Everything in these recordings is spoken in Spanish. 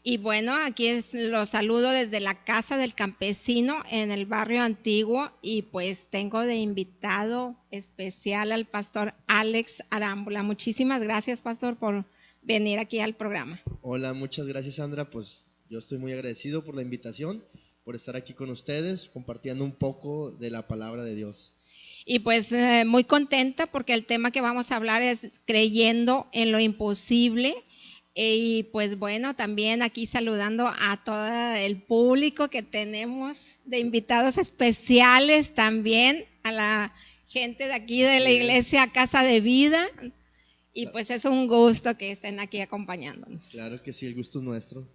Y bueno, los saludo desde la Casa del Campesino en el barrio antiguo y pues tengo de invitado especial al pastor Alex Arámbula. Muchísimas gracias, pastor, por venir aquí al programa. Hola, muchas gracias, Sandra. Pues yo estoy muy agradecido por la invitación, por estar aquí con ustedes, compartiendo un poco de la palabra de Dios. Y pues muy contenta porque el tema que vamos a hablar es creyendo en lo imposible. Y pues bueno, también aquí saludando a todo el público que tenemos de invitados especiales también, a la gente de aquí de la iglesia Casa de Vida. Y pues es un gusto que estén aquí acompañándonos. Claro que sí, el gusto es nuestro.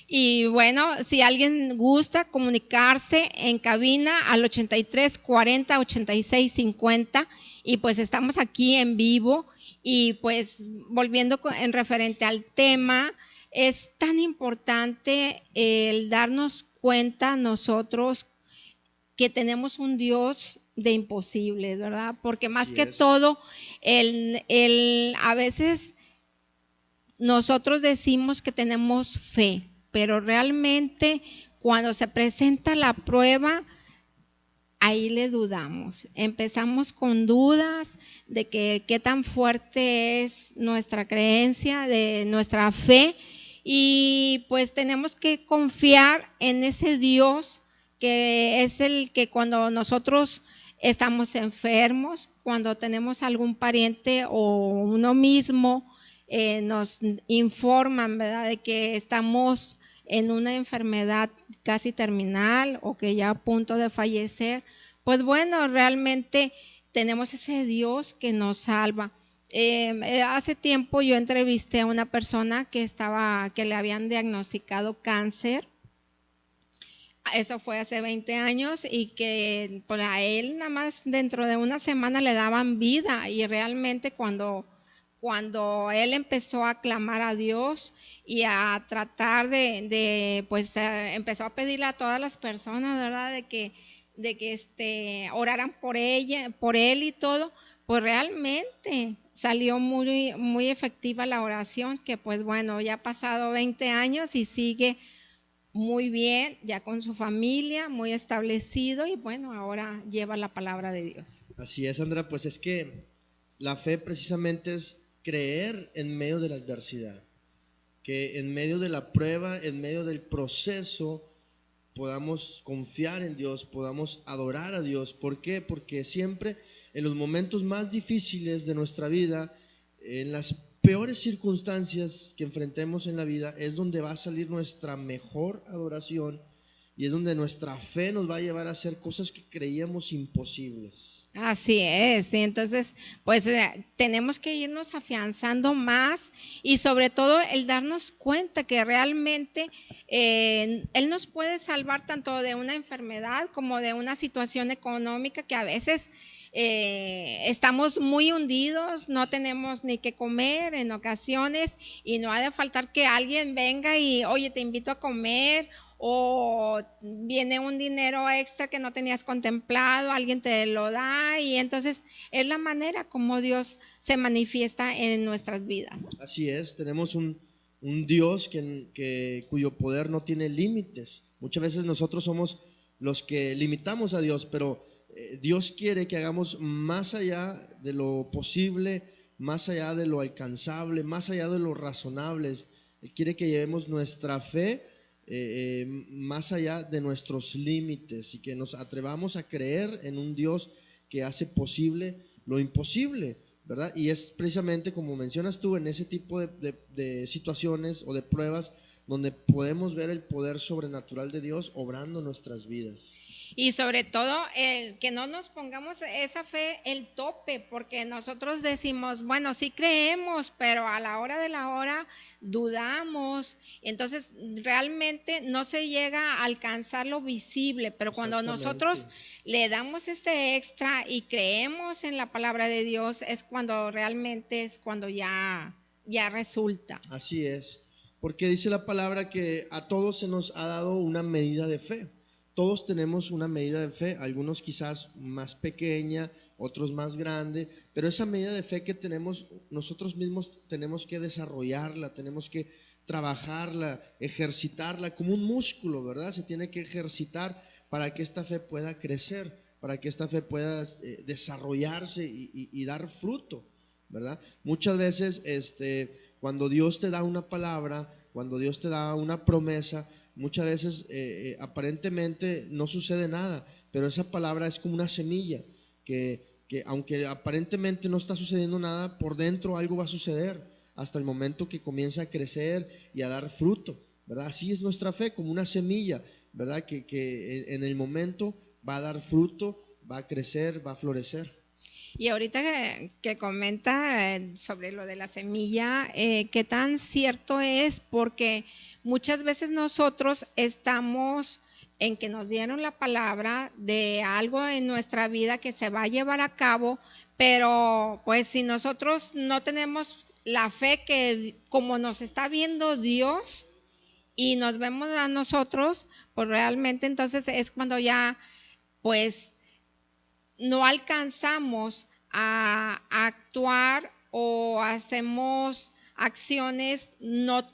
Y bueno, si alguien gusta comunicarse en cabina al 83 40 86 50 y pues estamos aquí en vivo y pues volviendo en referente al tema, es tan importante el darnos cuenta nosotros que tenemos un Dios de imposibles, ¿verdad? Porque más que todo, a veces nosotros decimos que tenemos fe, pero realmente cuando se presenta la prueba, ahí le dudamos. Empezamos con dudas de qué tan fuerte es nuestra creencia, de nuestra fe, y pues tenemos que confiar en ese Dios que es el que cuando nosotros estamos enfermos, cuando tenemos algún pariente o uno mismo, nos informan, ¿verdad?, de que estamos en una enfermedad casi terminal o que ya a punto de fallecer, pues bueno, realmente tenemos ese Dios que nos salva. Hace tiempo yo entrevisté a una persona que le habían diagnosticado cáncer. Eso fue hace 20 años y que pues, a él nada más dentro de una semana le daban vida, y realmente cuando él empezó a clamar a Dios y a tratar pues empezó a pedirle a todas las personas, ¿verdad?, de que oraran por él y todo, pues realmente salió muy, muy efectiva la oración, que pues bueno, ya ha pasado 20 años y sigue muy bien, ya con su familia, muy establecido, y bueno, ahora lleva la palabra de Dios. Así es, Sandra, pues es que la fe precisamente es creer en medio de la adversidad, que en medio de la prueba, en medio del proceso, podamos confiar en Dios, podamos adorar a Dios. ¿Por qué? Porque siempre en los momentos más difíciles de nuestra vida, en las peores circunstancias que enfrentemos en la vida, es donde va a salir nuestra mejor adoración y es donde nuestra fe nos va a llevar a hacer cosas que creíamos imposibles. Así es, y entonces pues tenemos que irnos afianzando más, y sobre todo el darnos cuenta que realmente Él nos puede salvar tanto de una enfermedad como de una situación económica que a veces estamos muy hundidos, no tenemos ni qué comer en ocasiones, y no ha de faltar que alguien venga y, oye, te invito a comer, o viene un dinero extra que no tenías contemplado, alguien te lo da, y entonces es la manera como Dios se manifiesta en nuestras vidas. Así es, tenemos un Dios cuyo poder no tiene límites. Muchas veces nosotros somos los que limitamos a Dios, pero Dios quiere que hagamos más allá de lo posible, más allá de lo alcanzable, más allá de lo razonable. Él quiere que llevemos nuestra fe más allá de nuestros límites y que nos atrevamos a creer en un Dios que hace posible lo imposible, ¿verdad? Y es precisamente como mencionas tú, en ese tipo de situaciones o de pruebas donde podemos ver el poder sobrenatural de Dios obrando nuestras vidas. Y sobre todo que no nos pongamos esa fe el tope, porque nosotros decimos, bueno, sí creemos, pero a la hora de la hora dudamos, entonces realmente no se llega a alcanzar lo visible, pero cuando nosotros le damos este extra y creemos en la palabra de Dios, es cuando realmente es cuando ya resulta. Así es, porque dice la palabra que a todos se nos ha dado una medida de fe. Todos tenemos una medida de fe, algunos quizás más pequeña, otros más grande, pero esa medida de fe que tenemos, nosotros mismos tenemos que desarrollarla, tenemos que trabajarla, ejercitarla como un músculo, ¿verdad? Se tiene que ejercitar para que esta fe pueda crecer, para que esta fe pueda desarrollarse y dar fruto, ¿verdad? Muchas veces cuando Dios te da una palabra, cuando Dios te da una promesa, muchas veces aparentemente no sucede nada, pero esa palabra es como una semilla que aunque aparentemente no está sucediendo nada, por dentro algo va a suceder hasta el momento que comienza a crecer y a dar fruto, ¿verdad? Así es nuestra fe, como una semilla, ¿verdad? Que en el momento va a dar fruto, va a crecer, va a florecer. Y ahorita que comenta sobre lo de la semilla, qué tan cierto es, porque muchas veces nosotros estamos en que nos dieron la palabra de algo en nuestra vida que se va a llevar a cabo, pero pues si nosotros no tenemos la fe que como nos está viendo Dios y nos vemos a nosotros, pues realmente entonces es cuando ya pues no alcanzamos a actuar o hacemos acciones no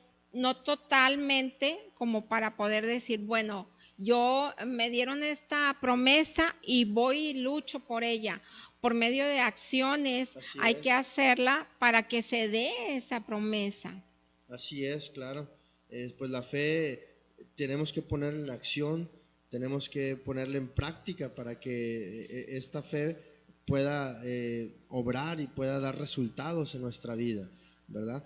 totalmente como para poder decir, bueno, yo me dieron esta promesa y voy y lucho por ella. Por medio de acciones hay que hacerla para que se dé esa promesa. Así es, claro. Pues la fe tenemos que ponerla en acción, tenemos que ponerla en práctica para que esta fe pueda obrar y pueda dar resultados en nuestra vida, ¿verdad?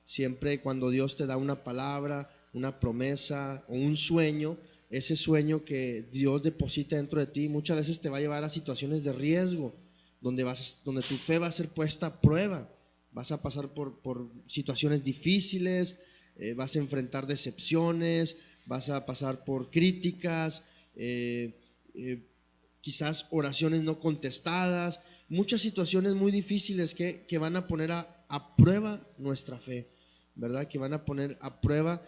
Siempre cuando Dios te da una palabra, una promesa o un sueño, ese sueño que Dios deposita dentro de ti muchas veces te va a llevar a situaciones de riesgo, donde tu fe va a ser puesta a prueba. Vas a pasar por situaciones difíciles, vas a enfrentar decepciones, vas a pasar por críticas, quizás oraciones no contestadas, muchas situaciones muy difíciles que van a poner a prueba nuestra fe, ¿verdad? Que van a poner a prueba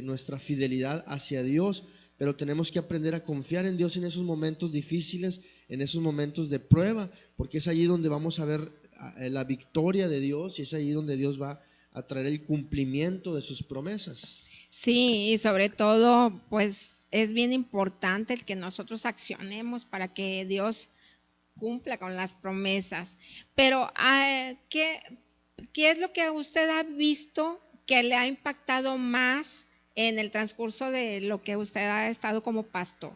nuestra fidelidad hacia Dios, pero tenemos que aprender a confiar en Dios en esos momentos difíciles, en esos momentos de prueba, porque es allí donde vamos a ver la victoria de Dios y es allí donde Dios va a traer el cumplimiento de sus promesas. Sí, y sobre todo, pues es bien importante el que nosotros accionemos para que Dios cumpla con las promesas. Pero, ¿qué es lo que usted ha visto que le ha impactado más en el transcurso de lo que usted ha estado como pastor?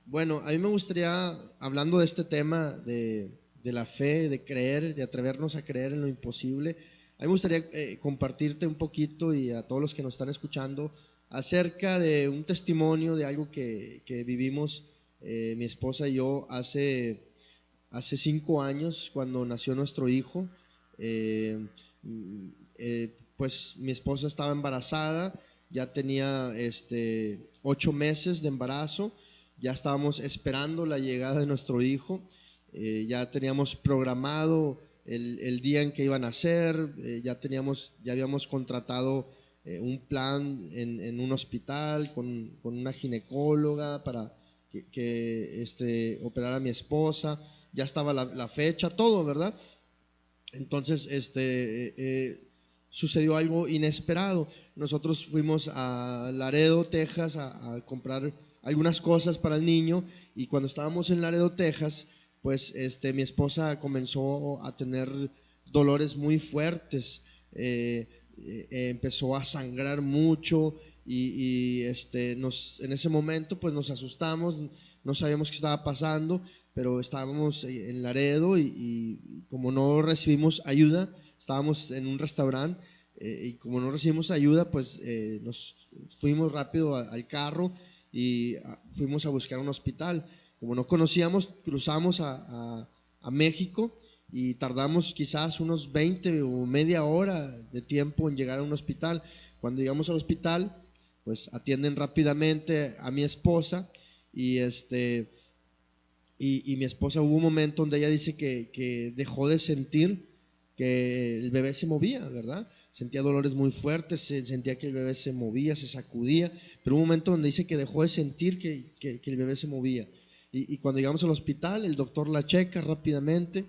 Bueno, a mí me gustaría, hablando de este tema de la fe, de creer, de atrevernos a creer en lo imposible, a mí me gustaría compartirte un poquito y a todos los que nos están escuchando acerca de un testimonio de algo que vivimos mi esposa y yo hace 5 años cuando nació nuestro hijo. Pues mi esposa estaba embarazada, ya tenía 8 meses de embarazo, ya estábamos esperando la llegada de nuestro hijo, ya teníamos programado el día en que iban a nacer, ya habíamos contratado un plan en un hospital con una ginecóloga para que operara a mi esposa, ya estaba la fecha, todo, ¿verdad? Entonces, sucedió algo inesperado. Nosotros fuimos a Laredo, Texas, a comprar algunas cosas para el niño, y cuando estábamos en Laredo, Texas, pues mi esposa comenzó a tener dolores muy fuertes, empezó a sangrar mucho y en ese momento pues nos asustamos, no sabíamos qué estaba pasando, pero estábamos en Laredo y como no recibimos ayuda, estábamos en un restaurante y como no recibimos ayuda, pues nos fuimos rápido al carro y fuimos a buscar un hospital. Como no conocíamos, cruzamos a México y tardamos quizás unos 20 o media hora de tiempo en llegar a un hospital. Cuando llegamos al hospital, pues atienden rápidamente a mi esposa y mi esposa, hubo un momento donde ella dice que dejó de sentir que el bebé se movía, ¿verdad? Sentía dolores muy fuertes, sentía que el bebé se movía, se sacudía, pero hubo un momento donde dice que dejó de sentir que el bebé se movía. Y cuando llegamos al hospital, el doctor la checa rápidamente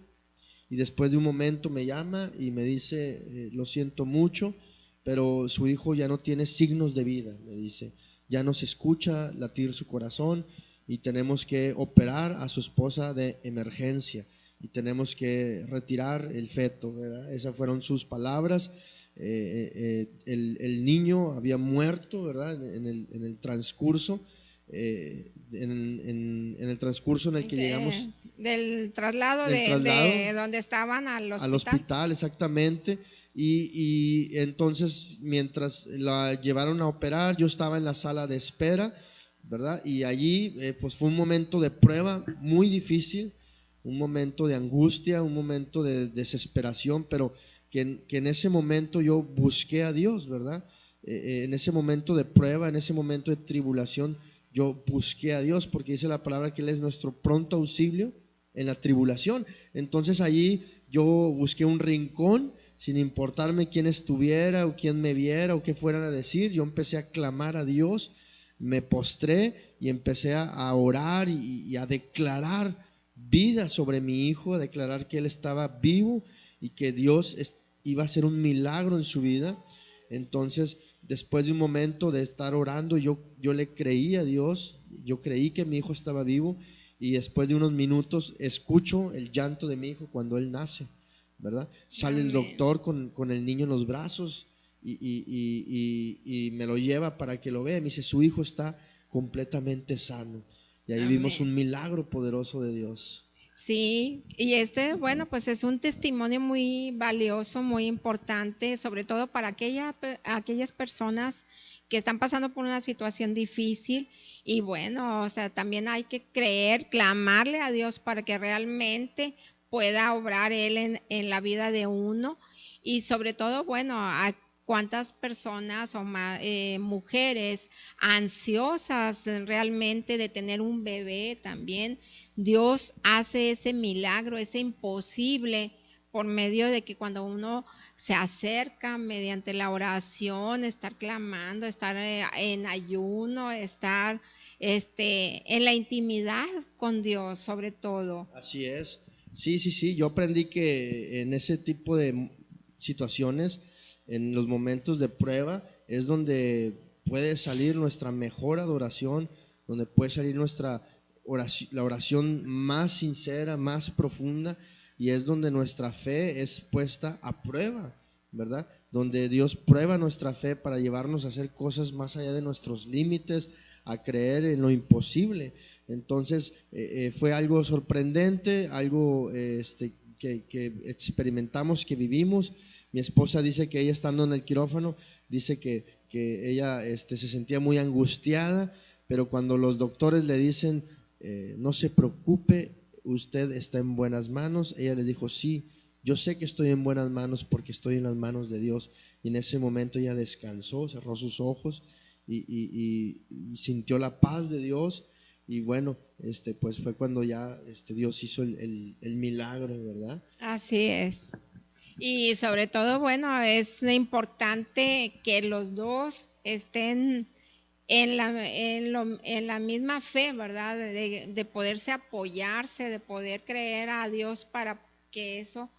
y después de un momento me llama y me dice, lo siento mucho, pero su hijo ya no tiene signos de vida, me dice, ya no se escucha latir su corazón y tenemos que operar a su esposa de emergencia y tenemos que retirar el feto, ¿verdad? Esas fueron sus palabras. El niño había muerto, ¿verdad? En el transcurso, en el transcurso en el que llegamos Del traslado del traslado de donde estaban al al hospital. hospital, exactamente. Y entonces, mientras la llevaron a operar, yo estaba en la sala de espera, ¿verdad? Y allí, pues fue un momento de prueba muy difícil, un momento de angustia, un momento de desesperación, pero que en ese momento yo busqué a Dios, ¿verdad? En ese momento de prueba, en ese momento de tribulación, yo busqué a Dios, porque dice la palabra que Él es nuestro pronto auxilio en la tribulación. Entonces allí yo busqué un rincón, sin importarme quién estuviera o quién me viera o qué fueran a decir. Yo empecé a clamar a Dios, me postré y empecé a orar y a declarar vida sobre mi hijo, a declarar que él estaba vivo y que Dios iba a hacer un milagro en su vida. Entonces, después de un momento de estar orando, yo le creí a Dios, yo creí que mi hijo estaba vivo. Y después de unos minutos escucho el llanto de mi hijo cuando él nace, ¿verdad? Sale el doctor con el niño en los brazos y me lo lleva para que lo vea. Me dice, su hijo está completamente sano. Y ahí vimos un milagro poderoso de Dios. Sí, y bueno, pues es un testimonio muy valioso, muy importante, sobre todo para aquellas personas que están pasando por una situación difícil. Y bueno, o sea, también hay que creer, clamarle a Dios para que realmente pueda obrar Él en la vida de uno. Y sobre todo, bueno, a cuántas personas o mujeres ansiosas realmente de tener un bebé también. Dios hace ese milagro, ese imposible, por medio de que cuando uno se acerca mediante la oración, estar clamando, estar en ayuno, estar en la intimidad con Dios sobre todo. Así es. Sí. Yo aprendí que en ese tipo de situaciones, en los momentos de prueba, es donde puede salir nuestra mejor adoración, donde puede salir nuestra oración, la oración más sincera, más profunda, y es donde nuestra fe es puesta a prueba, ¿verdad? Donde Dios prueba nuestra fe para llevarnos a hacer cosas más allá de nuestros límites, a creer en lo imposible. Entonces fue algo sorprendente, algo que experimentamos, que vivimos. Mi esposa dice que ella, estando en el quirófano, dice que ella se sentía muy angustiada, pero cuando los doctores le dicen, no se preocupe, usted está en buenas manos, ella le dijo, sí, yo sé que estoy en buenas manos porque estoy en las manos de Dios. Y en ese momento ella descansó, cerró sus ojos y sintió la paz de Dios. Y bueno, pues fue cuando ya Dios hizo el milagro, ¿verdad? Así es. Y sobre todo, bueno, es importante que los dos estén en la misma fe, ¿verdad? De poderse apoyarse, de poder creer a Dios para que eso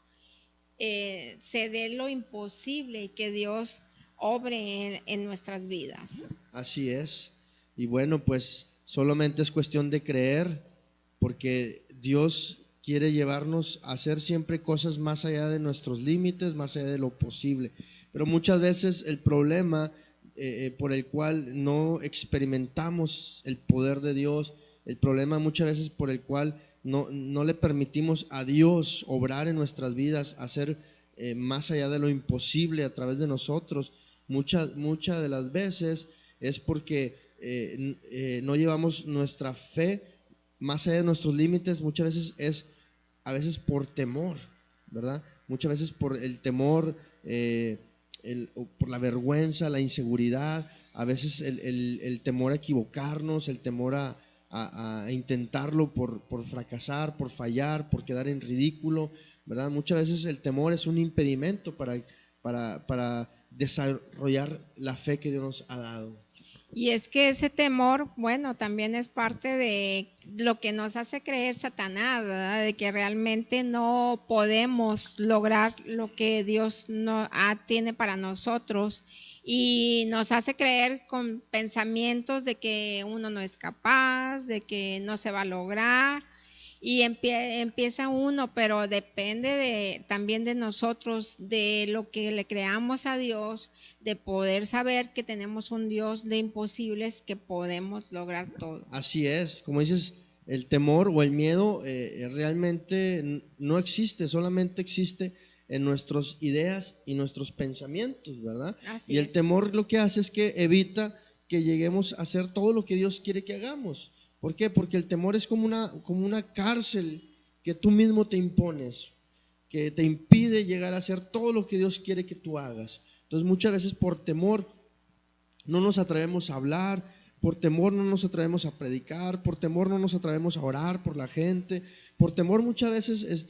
se dé lo imposible y que Dios obre en nuestras vidas. Así es. Y bueno, pues solamente es cuestión de creer, porque Dios quiere llevarnos a hacer siempre cosas más allá de nuestros límites, más allá de lo posible. Pero muchas veces el problema por el cual no experimentamos el poder de Dios, el problema muchas veces por el cual no le permitimos a Dios obrar en nuestras vidas, hacer más allá de lo imposible a través de nosotros, muchas de las veces es porque no llevamos nuestra fe más allá de nuestros límites. Muchas veces es a veces por temor, ¿verdad? Muchas veces por el temor, por la vergüenza, la inseguridad, a veces el temor a equivocarnos, el temor a intentarlo por fracasar, por fallar, por quedar en ridículo, ¿verdad? Muchas veces el temor es un impedimento para desarrollar la fe que Dios nos ha dado. Y es que ese temor, bueno, también es parte de lo que nos hace creer Satanás, ¿verdad? De que realmente no podemos lograr lo que Dios tiene para nosotros. Y nos hace creer con pensamientos de que uno no es capaz, de que no se va a lograr. Y empieza uno, pero depende también de nosotros, de lo que le creamos a Dios, de poder saber que tenemos un Dios de imposibles, que podemos lograr todo. Así es, como dices, el temor o el miedo realmente no existe, solamente existe en nuestras ideas y nuestros pensamientos, ¿verdad? Así Y el es. temor lo que hace es que evita que lleguemos a hacer todo lo que Dios quiere que hagamos. ¿Por qué? Porque el temor es como una cárcel que tú mismo te impones, que te impide llegar a hacer todo lo que Dios quiere que tú hagas. Entonces muchas veces por temor no nos atrevemos a hablar, por temor no nos atrevemos a predicar, por temor no nos atrevemos a orar por la gente, por temor muchas veces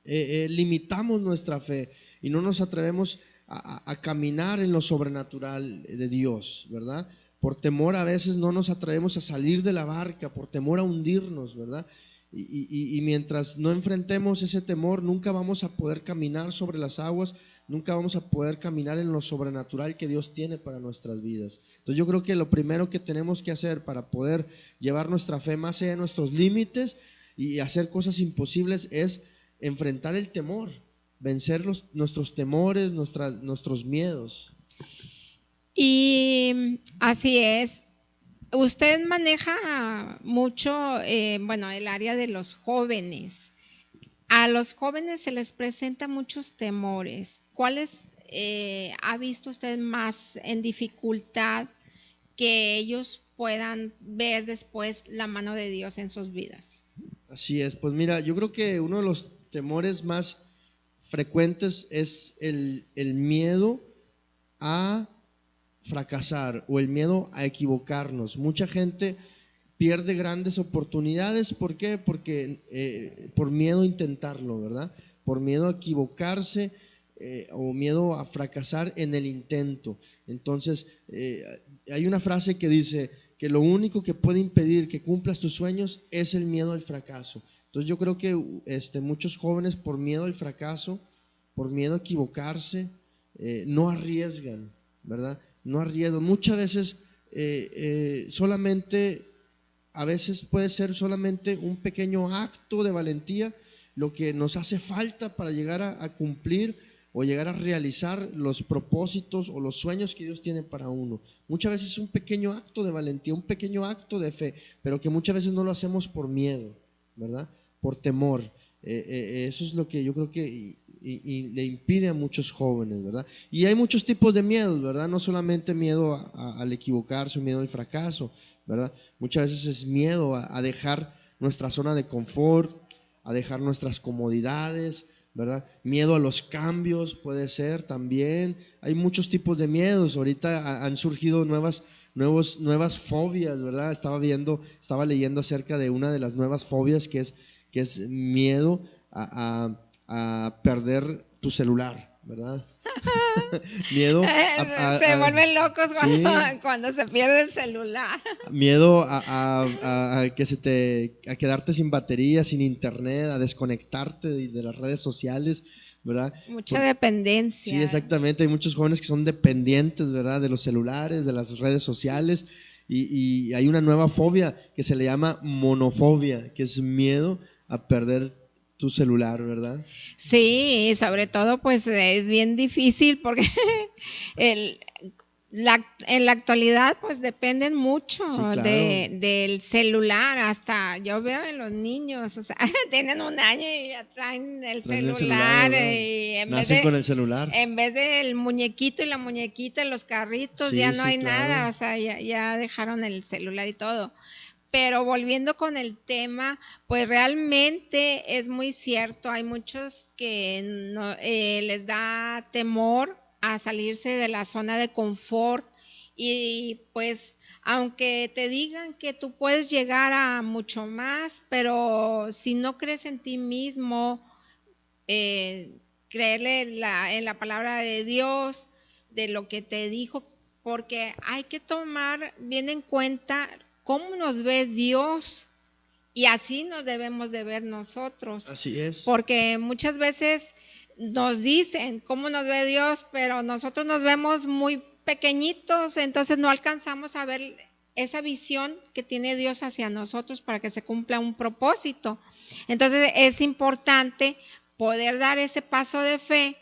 limitamos nuestra fe y no nos atrevemos a caminar en lo sobrenatural de Dios, ¿verdad? Por temor a veces no nos atrevemos a salir de la barca, por temor a hundirnos, ¿verdad? Y mientras no enfrentemos ese temor, nunca vamos a poder caminar sobre las aguas, nunca vamos a poder caminar en lo sobrenatural que Dios tiene para nuestras vidas. Entonces yo creo que lo primero que tenemos que hacer para poder llevar nuestra fe más allá de nuestros límites y hacer cosas imposibles es enfrentar el temor, vencer nuestros temores, nuestros miedos. Y así es. Usted maneja mucho, bueno, el área de los jóvenes. A los jóvenes se les presenta muchos temores. ¿Cuáles ha visto usted más en dificultad que ellos puedan ver después la mano de Dios en sus vidas? Así es, pues mira, yo creo que uno de los temores más frecuentes es el miedo a fracasar o el miedo a equivocarnos. Mucha gente pierde grandes oportunidades, ¿por qué? Porque por miedo a intentarlo, ¿verdad? Por miedo a equivocarse o miedo a fracasar en el intento. Entonces, hay una frase que dice que lo único que puede impedir que cumplas tus sueños es el miedo al fracaso. Entonces yo creo que muchos jóvenes por miedo al fracaso, por miedo a equivocarse, no arriesgan, ¿verdad? No arriesgan. Muchas veces solamente, a veces puede ser solamente un pequeño acto de valentía lo que nos hace falta para llegar a cumplir o llegar a realizar los propósitos o los sueños que Dios tiene para uno. Muchas veces es un pequeño acto de valentía, un pequeño acto de fe, pero que muchas veces no lo hacemos por miedo, ¿verdad? Por temor. Eso es lo que yo creo que y le impide a muchos jóvenes, ¿verdad? Y hay muchos tipos de miedos, ¿verdad? No solamente miedo al equivocarse, miedo al fracaso, ¿verdad? Muchas veces es miedo a dejar nuestra zona de confort, a dejar nuestras comodidades, ¿verdad? Miedo a los cambios puede ser también. Hay muchos tipos de miedos. Ahorita han surgido nuevas fobias, ¿verdad? Estaba leyendo acerca de una de las nuevas fobias que es miedo a perder tu celular, ¿verdad? Miedo Se vuelven locos sí, cuando se pierde el celular. miedo a quedarte sin batería, sin internet, a desconectarte de las redes sociales, ¿verdad? Mucha dependencia. Sí, exactamente. Hay muchos jóvenes que son dependientes, ¿verdad? De los celulares, de las redes sociales. Y hay una nueva fobia que se le llama monofobia, que es miedo a perder tu celular, ¿verdad? Sí, y sobre todo pues es bien difícil porque el, en la actualidad pues dependen mucho Sí, claro. del celular, hasta yo veo en los niños, o sea, tienen 1 año y ya traen el Traen el celular, celular ¿verdad? y Nacen con el celular. en vez del muñequito y la muñequita, los carritos, ya Sí, no sí, hay nada, claro. o sea, ya dejaron el celular y todo. Pero volviendo con el tema, pues realmente es muy cierto, hay muchos que les da temor a salirse de la zona de confort y pues aunque te digan que tú puedes llegar a mucho más, pero si no crees en ti mismo, creerle en la palabra de Dios, de lo que te dijo porque hay que tomar bien en cuenta cómo nos ve Dios y así nos debemos de ver nosotros. Así es. Porque muchas veces nos dicen cómo nos ve Dios, pero nosotros nos vemos muy pequeñitos, entonces no alcanzamos a ver esa visión que tiene Dios hacia nosotros para que se cumpla un propósito. Entonces es importante poder dar ese paso de fe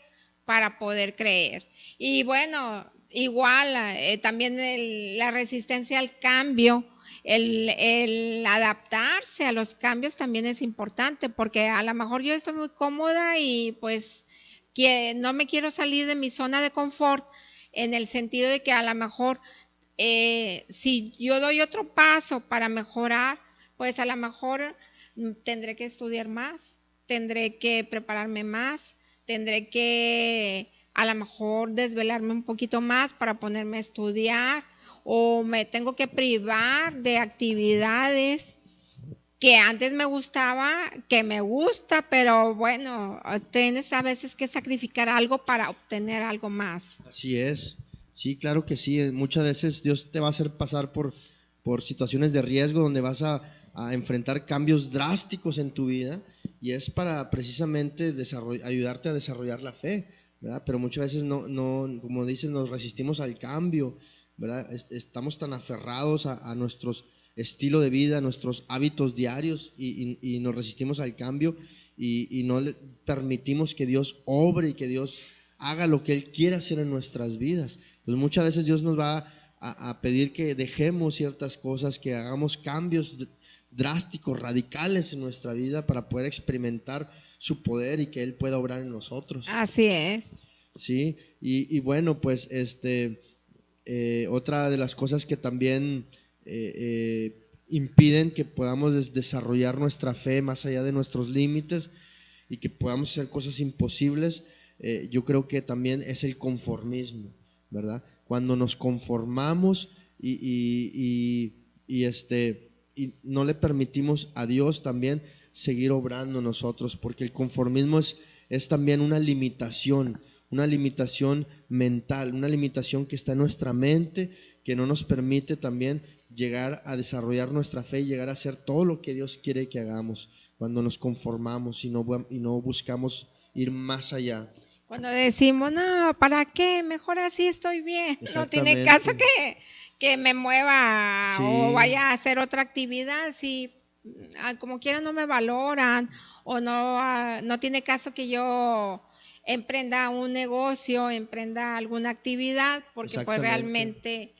para poder creer. Y bueno, igual también la resistencia al cambio, el adaptarse a los cambios también es importante, porque a lo mejor yo estoy muy cómoda y pues que no me quiero salir de mi zona de confort, en el sentido de que a lo mejor si yo doy otro paso para mejorar, pues a lo mejor tendré que estudiar más, tendré que prepararme más, tendré que a lo mejor desvelarme un poquito más para ponerme a estudiar, o me tengo que privar de actividades que antes me gustaba, que me gusta, pero bueno, tienes a veces que sacrificar algo para obtener algo más. Así es. Sí, claro que sí. Muchas veces Dios te va a hacer pasar por situaciones de riesgo donde vas a enfrentar cambios drásticos en tu vida, y es para precisamente ayudarte a desarrollar la fe, ¿verdad? Pero muchas veces no, como dices, nos resistimos al cambio, ¿verdad? Estamos tan aferrados a nuestros estilo de vida, a nuestros hábitos diarios, y nos resistimos al cambio, y no le permitimos que Dios obre y que Dios haga lo que Él quiere hacer en nuestras vidas. Pues muchas veces Dios nos va a pedir que dejemos ciertas cosas, que hagamos cambios drásticos, radicales en nuestra vida para poder experimentar su poder y que Él pueda obrar en nosotros. Así es. Sí, y bueno, pues otra de las cosas que también impiden que podamos desarrollar nuestra fe más allá de nuestros límites y que podamos hacer cosas imposibles, yo creo que también es el conformismo, ¿verdad? Cuando nos conformamos y no le permitimos a Dios también seguir obrando nosotros, porque el conformismo es también una limitación mental, una limitación que está en nuestra mente, que no nos permite también llegar a desarrollar nuestra fe y llegar a hacer todo lo que Dios quiere que hagamos cuando nos conformamos y no buscamos ir más allá. Cuando decimos, no, ¿para qué? Mejor así estoy bien. No tiene caso que me mueva o vaya a hacer otra actividad si como quiera no me valoran, o no tiene caso que yo emprenda un negocio, emprenda alguna actividad, porque pues realmente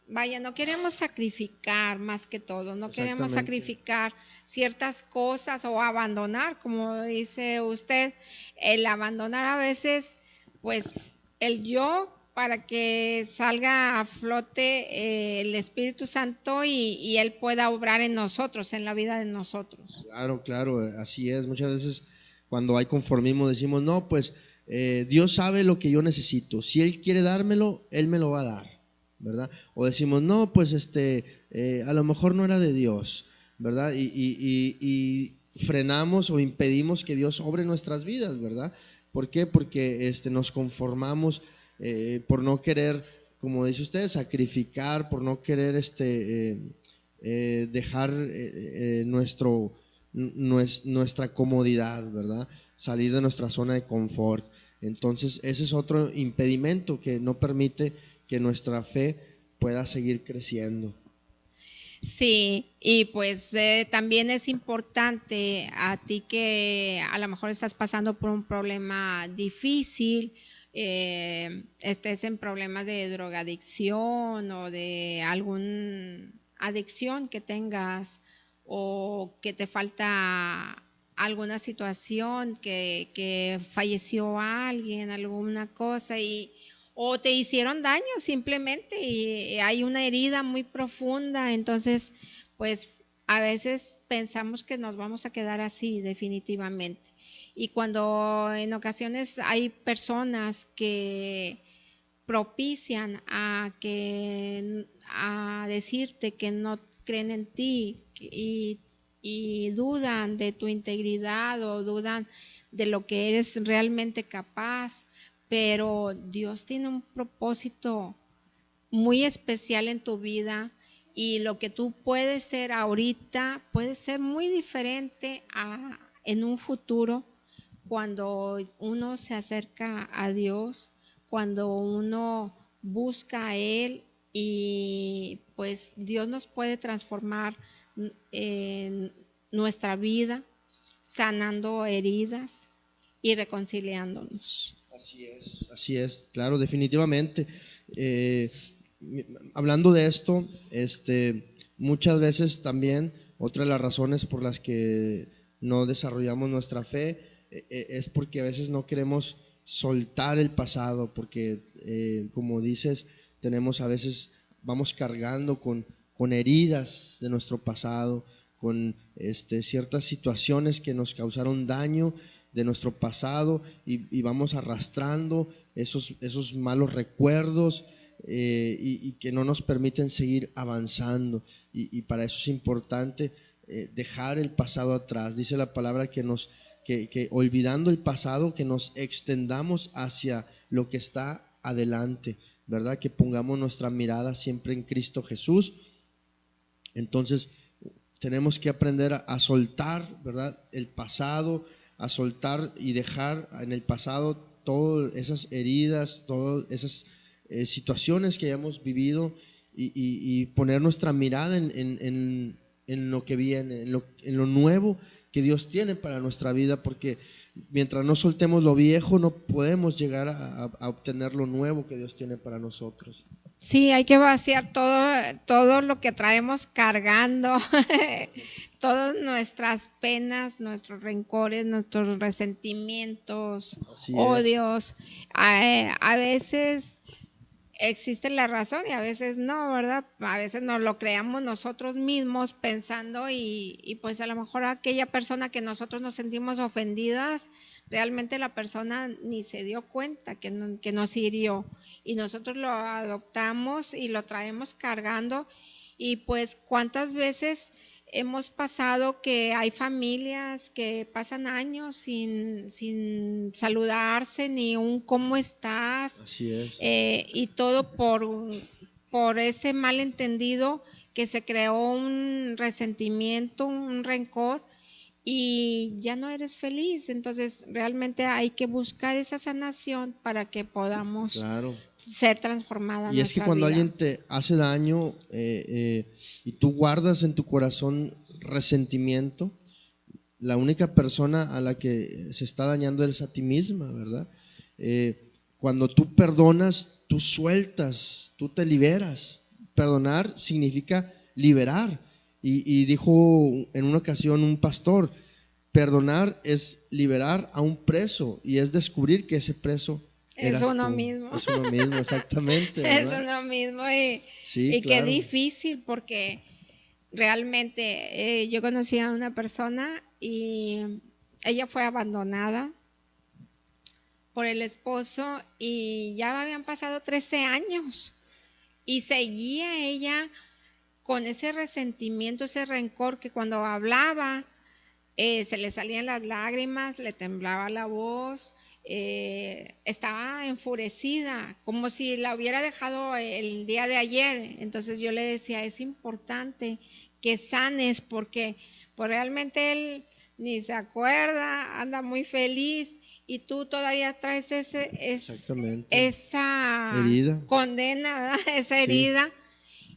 vaya, no queremos sacrificar más que todo, no queremos sacrificar ciertas cosas o abandonar, como dice usted, el abandonar a veces, pues el yo, para que salga a flote el Espíritu Santo y Él pueda obrar en nosotros, en la vida de nosotros. Claro, así es. Muchas veces cuando hay conformismo decimos, no, pues Dios sabe lo que yo necesito, si Él quiere dármelo, Él me lo va a dar, ¿verdad? O decimos, no, pues a lo mejor no era de Dios, ¿verdad? Y frenamos o impedimos que Dios obre nuestras vidas, ¿verdad? ¿Por qué? Porque nos conformamos por no querer, como dice usted, sacrificar, por no querer dejar nuestra comodidad, ¿verdad? Salir de nuestra zona de confort. Entonces, ese es otro impedimento que no permite que nuestra fe pueda seguir creciendo. Sí, y pues también es importante a ti que a lo mejor estás pasando por un problema difícil, estés en problemas de drogadicción o de alguna adicción que tengas, o que te falta alguna situación, que falleció alguien, alguna cosa, o te hicieron daño simplemente y hay una herida muy profunda, entonces pues a veces pensamos que nos vamos a quedar así definitivamente. Y cuando en ocasiones hay personas que propician a decirte que no creen en ti y dudan de tu integridad o dudan de lo que eres realmente capaz, pero Dios tiene un propósito muy especial en tu vida, y lo que tú puedes ser ahorita puede ser muy diferente en un futuro, cuando uno se acerca a Dios, cuando uno busca a Él, y pues Dios nos puede transformar en nuestra vida, sanando heridas y reconciliándonos. Así es, claro, definitivamente. Hablando de esto, muchas veces también otra de las razones por las que no desarrollamos nuestra fe es porque a veces no queremos soltar el pasado, porque como dices, a veces vamos cargando con heridas de nuestro pasado, con ciertas situaciones que nos causaron daño de nuestro pasado, y vamos arrastrando esos malos recuerdos y que no nos permiten seguir avanzando, y para eso es importante dejar el pasado atrás. Dice la palabra que olvidando el pasado, que nos extendamos hacia lo que está adelante, ¿verdad? Que pongamos nuestra mirada siempre en Cristo Jesús. Entonces tenemos que aprender a soltar, ¿verdad?, el pasado, a soltar y dejar en el pasado todas esas heridas, todas esas situaciones que hayamos vivido, y poner nuestra mirada en lo que viene, en lo nuevo que Dios tiene para nuestra vida, porque mientras no soltemos lo viejo no podemos llegar a obtener lo nuevo que Dios tiene para nosotros. Sí, hay que vaciar todo lo que traemos cargando, todas nuestras penas, nuestros rencores, nuestros resentimientos, odios. A veces existe la razón y a veces no, ¿verdad? A veces nos lo creamos nosotros mismos pensando, y pues a lo mejor aquella persona que nosotros nos sentimos ofendidas, realmente la persona ni se dio cuenta que nos hirió, y nosotros lo adoptamos y lo traemos cargando. Y pues cuántas veces hemos pasado que hay familias que pasan años sin saludarse, ni un cómo estás. Así es. Y todo por ese malentendido, que se creó un resentimiento, un rencor, y ya no eres feliz. Entonces realmente hay que buscar esa sanación para que podamos ser transformadas. Y es que cuando alguien te hace daño y tú guardas en tu corazón resentimiento, la única persona a la que se está dañando es a ti misma, ¿verdad? Cuando tú perdonas, tú sueltas, tú te liberas. Perdonar significa liberar. Y dijo en una ocasión un pastor: perdonar es liberar a un preso, y es descubrir que ese preso es uno mismo. Es uno mismo, exactamente, ¿verdad? Es uno mismo, y claro. Qué difícil, porque realmente yo conocí a una persona y ella fue abandonada por el esposo, y ya habían pasado 13 años y seguía ella con ese resentimiento, ese rencor, que cuando hablaba se le salían las lágrimas, le temblaba la voz, estaba enfurecida, como si la hubiera dejado el día de ayer. Entonces yo le decía: es importante que sanes, porque pues realmente él ni se acuerda, anda muy feliz, y tú todavía traes esa herida, condena, ¿verdad? Esa herida.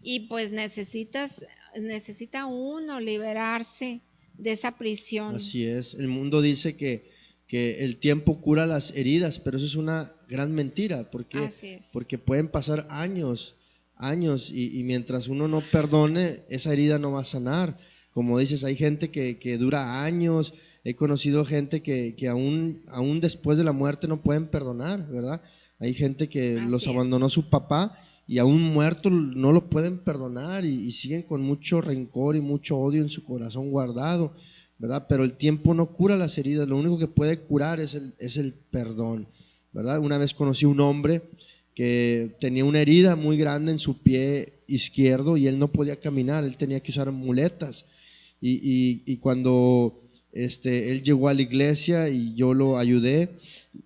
Y pues necesita uno liberarse de esa prisión. Así es. El mundo dice que el tiempo cura las heridas, pero eso es una gran mentira. ¿Por qué? Porque pueden pasar años y mientras uno no perdone, esa herida no va a sanar. Como dices, hay gente que dura años. He conocido gente que aún después de la muerte no pueden perdonar, ¿verdad? Hay gente que los abandonó su papá, y aún muerto no lo pueden perdonar, y siguen con mucho rencor y mucho odio en su corazón guardado, ¿verdad? Pero el tiempo no cura las heridas, lo único que puede curar es el perdón, ¿verdad? Una vez conocí un hombre que tenía una herida muy grande en su pie izquierdo, y él no podía caminar, él tenía que usar muletas, y cuando él llegó a la iglesia y yo lo ayudé.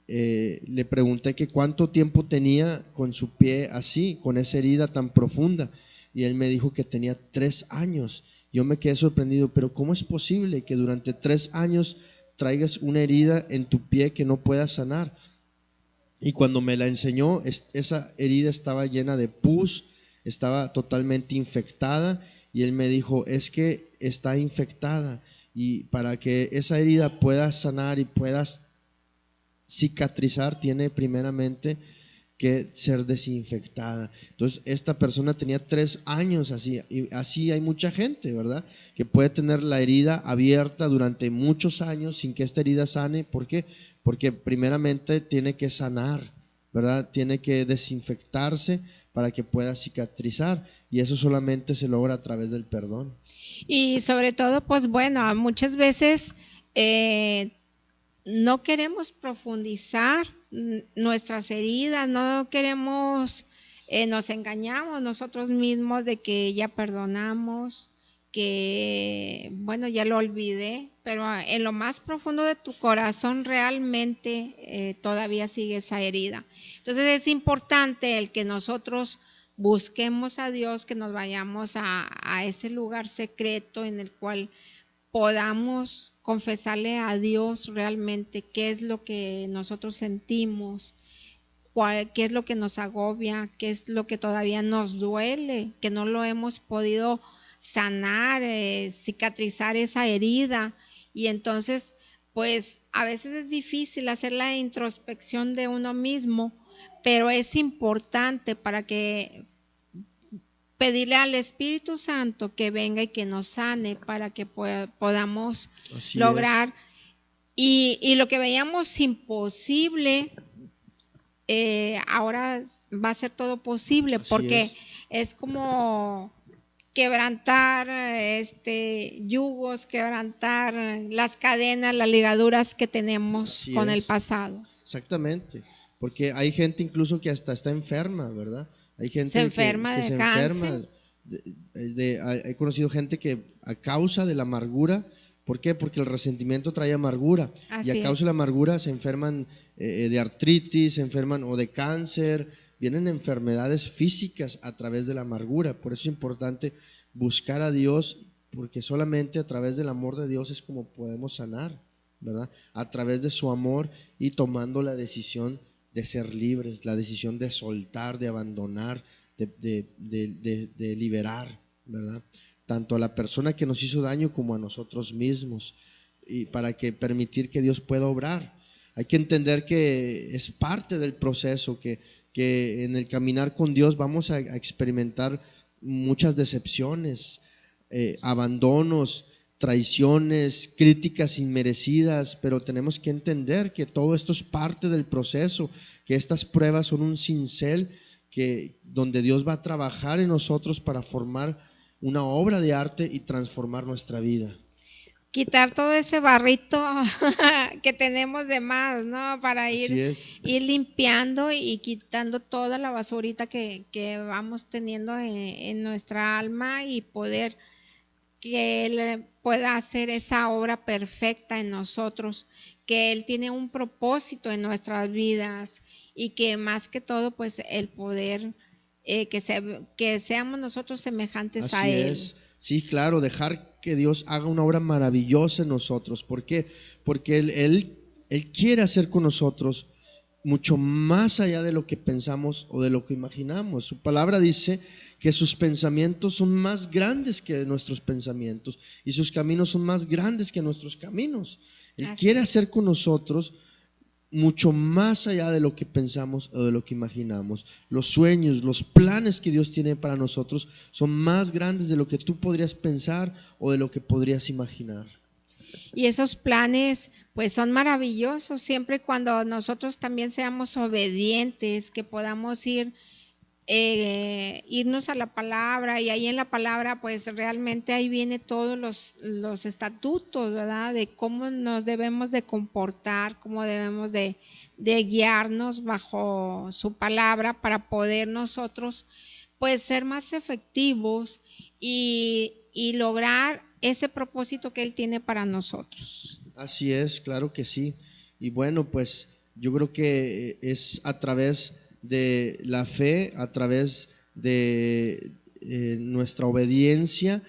Le pregunté que cuánto tiempo tenía con su pie así, con esa herida tan profunda, y él me dijo que tenía 3 años. Yo me quedé sorprendido, pero ¿cómo es posible que durante 3 años traigas una herida en tu pie que no puedas sanar? Y cuando me la enseñó, esa herida estaba llena de pus, estaba totalmente infectada, y él me dijo, es que está infectada, y para que esa herida pueda sanar y pueda cicatrizar, tiene primeramente que ser desinfectada. Entonces, esta persona tenía 3 años así, y así hay mucha gente, ¿verdad? Que puede tener la herida abierta durante muchos años sin que esta herida sane. ¿Por qué? Porque primeramente tiene que sanar, ¿verdad? Tiene que desinfectarse para que pueda cicatrizar, y eso solamente se logra a través del perdón. Y sobre todo, pues bueno, muchas veces no queremos profundizar nuestras heridas, no queremos, nos engañamos nosotros mismos de que ya perdonamos, que bueno, ya lo olvidé, pero en lo más profundo de tu corazón realmente todavía sigue esa herida. Entonces es importante el que nosotros busquemos a Dios, que nos vayamos a ese lugar secreto en el cual podamos confesarle a Dios realmente qué es lo que nosotros sentimos, qué es lo que nos agobia, qué es lo que todavía nos duele, que no lo hemos podido sanar, cicatrizar esa herida. Y entonces, pues a veces es difícil hacer la introspección de uno mismo, pero es importante para que pedirle al Espíritu Santo que venga y que nos sane para que podamos Así lograr. Y lo que veíamos imposible, ahora va a ser todo posible, Así porque es como quebrantar yugos, quebrantar las cadenas, las ligaduras que tenemos Así con el es. pasado. Exactamente, porque hay gente incluso que hasta está enferma, ¿verdad? Hay Se gente enferma que de se enferma. cáncer. He conocido gente que a causa de la amargura, ¿por qué? Porque el resentimiento trae amargura, y a Así causa de la es. amargura se enferman de artritis, se enferman o de cáncer, vienen enfermedades físicas a través de la amargura. Por eso es importante buscar a Dios, porque solamente a través del amor de Dios es como podemos sanar, ¿verdad? A través de su amor, y tomando la decisión de ser libres, la decisión de soltar, de abandonar, de liberar, ¿verdad? Tanto a la persona que nos hizo daño como a nosotros mismos, y para que permitir que Dios pueda obrar. Hay que entender que es parte del proceso, que en el caminar con Dios vamos a experimentar muchas decepciones, abandonos, traiciones, críticas inmerecidas, pero tenemos que entender que todo esto es parte del proceso, que estas pruebas son un cincel donde Dios va a trabajar en nosotros para formar una obra de arte y transformar nuestra vida. Quitar todo ese barrito que tenemos de más, ¿no? Para ir limpiando y quitando toda la basurita que vamos teniendo en nuestra alma, y poder que Él pueda hacer esa obra perfecta en nosotros, que Él tiene un propósito en nuestras vidas, y que más que todo, pues el poder que seamos nosotros semejantes a Él. Así es, sí, claro, dejar que Dios haga una obra maravillosa en nosotros. ¿Por qué? Porque Él quiere hacer con nosotros mucho más allá de lo que pensamos o de lo que imaginamos. Su palabra dice que sus pensamientos son más grandes que nuestros pensamientos, y sus caminos son más grandes que nuestros caminos. Él quiere hacer con nosotros mucho más allá de lo que pensamos o de lo que imaginamos. Los sueños, los planes que Dios tiene para nosotros son más grandes de lo que tú podrías pensar o de lo que podrías imaginar. Y esos planes pues son maravillosos siempre y cuando nosotros también seamos obedientes, que podamos irnos a la palabra, y ahí en la palabra pues realmente ahí viene todos los estatutos, ¿verdad? De cómo nos debemos de comportar, cómo debemos de guiarnos bajo su palabra para poder nosotros pues ser más efectivos y lograr ese propósito que Él tiene para nosotros. Así es, claro que sí. Y bueno, pues yo creo que es a través de la fe, a través de nuestra obediencia,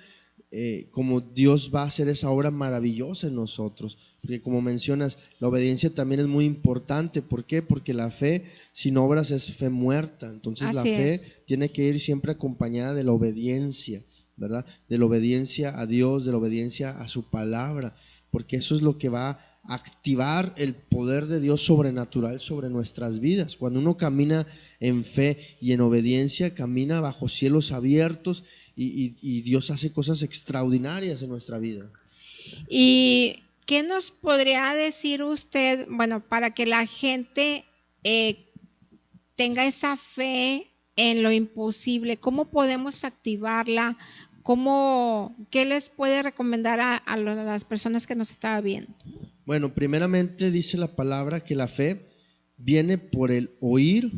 como Dios va a hacer esa obra maravillosa en nosotros. Porque como mencionas, la obediencia también es muy importante. ¿Por qué? Porque la fe sin obras es fe muerta. Entonces la Así fe es. tiene que ir siempre acompañada de la obediencia, ¿verdad? De la obediencia a Dios, de la obediencia a su palabra, porque eso es lo que va a activar el poder de Dios sobrenatural sobre nuestras vidas. Cuando uno camina en fe y en obediencia, camina bajo cielos abiertos y Dios hace cosas extraordinarias en nuestra vida. ¿Y qué nos podría decir usted, bueno, para que la gente tenga esa fe en lo imposible? ¿Cómo podemos activarla? ¿Qué les puede recomendar a las personas que nos están viendo? Bueno, primeramente dice la palabra que la fe viene por el oír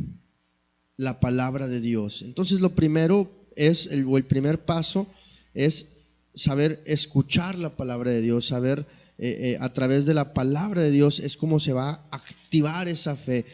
la palabra de Dios. Entonces lo primero es, el primer paso es saber escuchar la palabra de Dios, saber a través de la palabra de Dios es como se va a activar esa fe.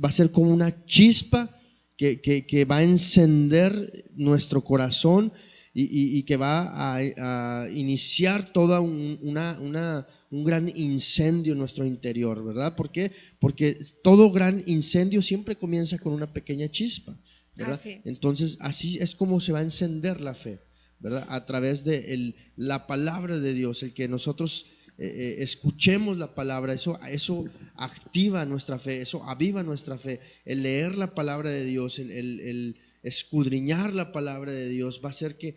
Va a ser como una chispa que va a encender nuestro corazón y que va a iniciar toda un gran incendio en nuestro interior, ¿verdad? ¿Por qué? Porque todo gran incendio siempre comienza con una pequeña chispa, ¿verdad? Así es. Entonces, así es como se va a encender la fe, ¿verdad? A través de la palabra de Dios, el que nosotros escuchemos la palabra, eso activa nuestra fe, eso aviva nuestra fe. El leer la palabra de Dios, el escudriñar la palabra de Dios va a hacer que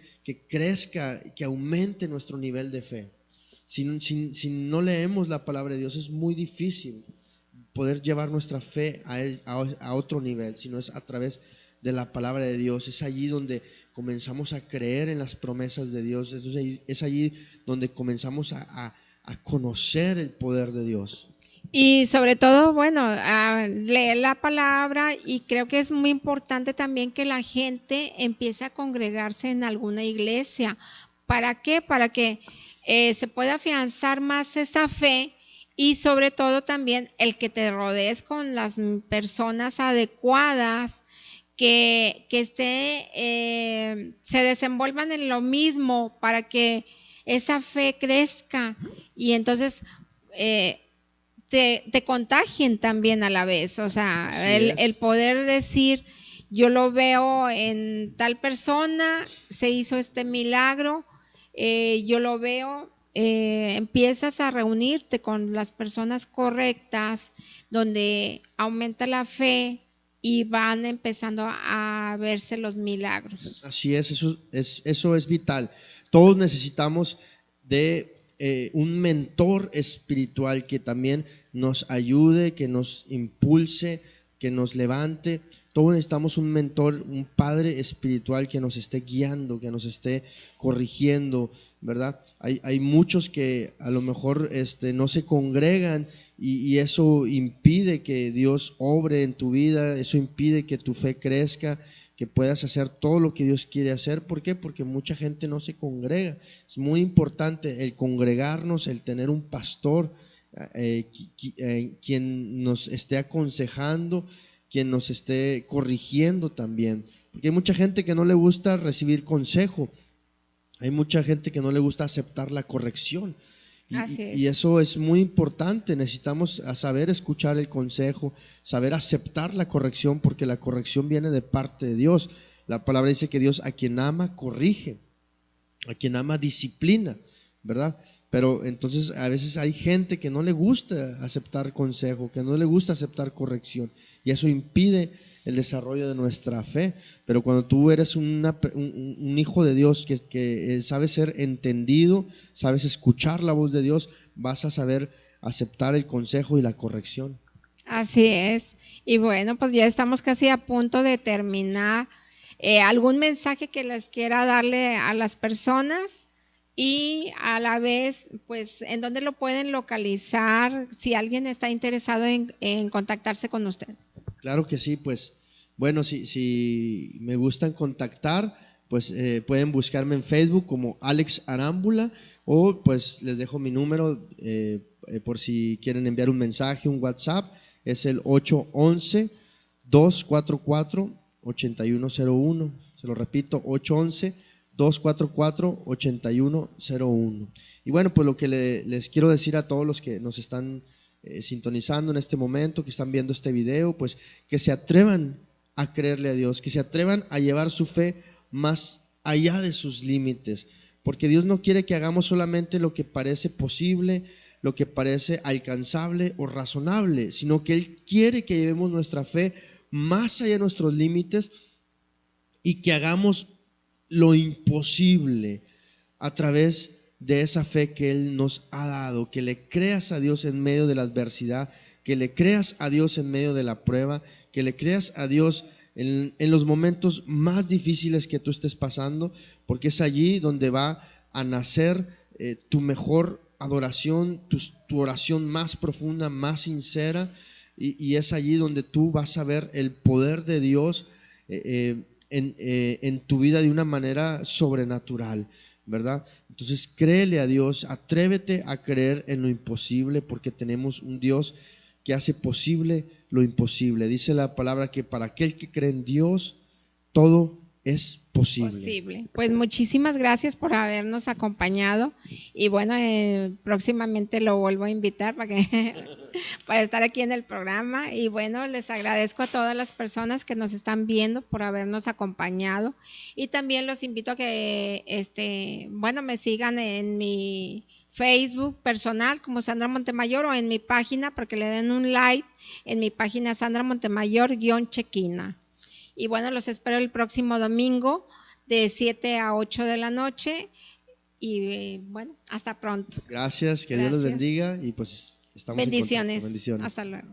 crezca, que aumente nuestro nivel de fe. Si no leemos la palabra de Dios, es muy difícil poder llevar nuestra fe a otro nivel, sino es a través de la palabra de Dios. Es allí donde comenzamos a creer en las promesas de Dios, es allí donde comenzamos a conocer el poder de Dios. Y sobre todo, bueno, leer la palabra, y creo que es muy importante también que la gente empiece a congregarse en alguna iglesia. ¿Para qué? Para que se pueda afianzar más esa fe, y sobre todo también el que te rodees con las personas adecuadas, que se desenvuelvan en lo mismo para que esa fe crezca, y entonces te contagien también a la vez. O sea, el poder decir, yo lo veo en tal persona, se hizo este milagro, yo lo veo, empiezas a reunirte con las personas correctas, donde aumenta la fe y van empezando a verse los milagros. Así es, eso es vital. Todos necesitamos de un mentor espiritual que también nos ayude, que nos impulse, que nos levante. Todos necesitamos un mentor, un padre espiritual que nos esté guiando, que nos esté corrigiendo, ¿verdad? Hay muchos que a lo mejor no se congregan y eso impide que Dios obre en tu vida, eso impide que tu fe crezca, que puedas hacer todo lo que Dios quiere hacer. ¿Por qué? Porque mucha gente no se congrega. Es muy importante el congregarnos, el tener un pastor, quien nos esté aconsejando, quien nos esté corrigiendo también. Porque hay mucha gente que no le gusta recibir consejo, hay mucha gente que no le gusta aceptar la corrección. Y eso es muy importante. Necesitamos saber escuchar el consejo, saber aceptar la corrección, porque la corrección viene de parte de Dios. La palabra dice que Dios a quien ama corrige, a quien ama disciplina, ¿verdad? Pero entonces a veces hay gente que no le gusta aceptar consejo, que no le gusta aceptar corrección, y eso impide el desarrollo de nuestra fe. Pero cuando tú eres un hijo de Dios que sabe ser entendido, sabes escuchar la voz de Dios, vas a saber aceptar el consejo y la corrección. Así es. Y bueno, pues ya estamos casi a punto de terminar. ¿Algún mensaje que les quiera darle a las personas? Y a la vez, pues, ¿en dónde lo pueden localizar si alguien está interesado en contactarse con usted? Claro que sí, pues, bueno, si me gustan contactar, pues pueden buscarme en Facebook como Alex Arámbula, o pues les dejo mi número por si quieren enviar un mensaje, un WhatsApp. Es el 811-244-8101. Se lo repito, 811-244-8101. Y bueno, pues lo que les quiero decir a todos los que nos están sintonizando en este momento, que están viendo este video, pues que se atrevan a creerle a Dios, que se atrevan a llevar su fe más allá de sus límites, porque Dios no quiere que hagamos solamente lo que parece posible, lo que parece alcanzable o razonable, sino que Él quiere que llevemos nuestra fe más allá de nuestros límites y que hagamos lo imposible a través de esa fe que Él nos ha dado, que le creas a Dios en medio de la adversidad, que le creas a Dios en medio de la prueba, que le creas a Dios en los momentos más difíciles que tú estés pasando, porque es allí donde va a nacer tu mejor adoración, tu oración más profunda, más sincera, y es allí donde tú vas a ver el poder de Dios en tu vida de una manera sobrenatural, ¿verdad? Entonces créele a Dios, atrévete a creer en lo imposible, porque tenemos un Dios que hace posible lo imposible. Dice la palabra que para aquel que cree en Dios, todo es posible. Pues muchísimas gracias por habernos acompañado, y bueno, próximamente lo vuelvo a invitar para estar aquí en el programa. Y bueno, les agradezco a todas las personas que nos están viendo por habernos acompañado, y también los invito a que me sigan en mi Facebook personal como Sandra Montemayor, o en mi página para que le den un like en mi página Sandra Montemayor-Chequina. Y bueno, los espero el próximo domingo de 7 a 8 de la noche. Y bueno, hasta pronto. Gracias, que Dios los bendiga, y pues estamos Bendiciones. en contacto. Bendiciones. Hasta luego.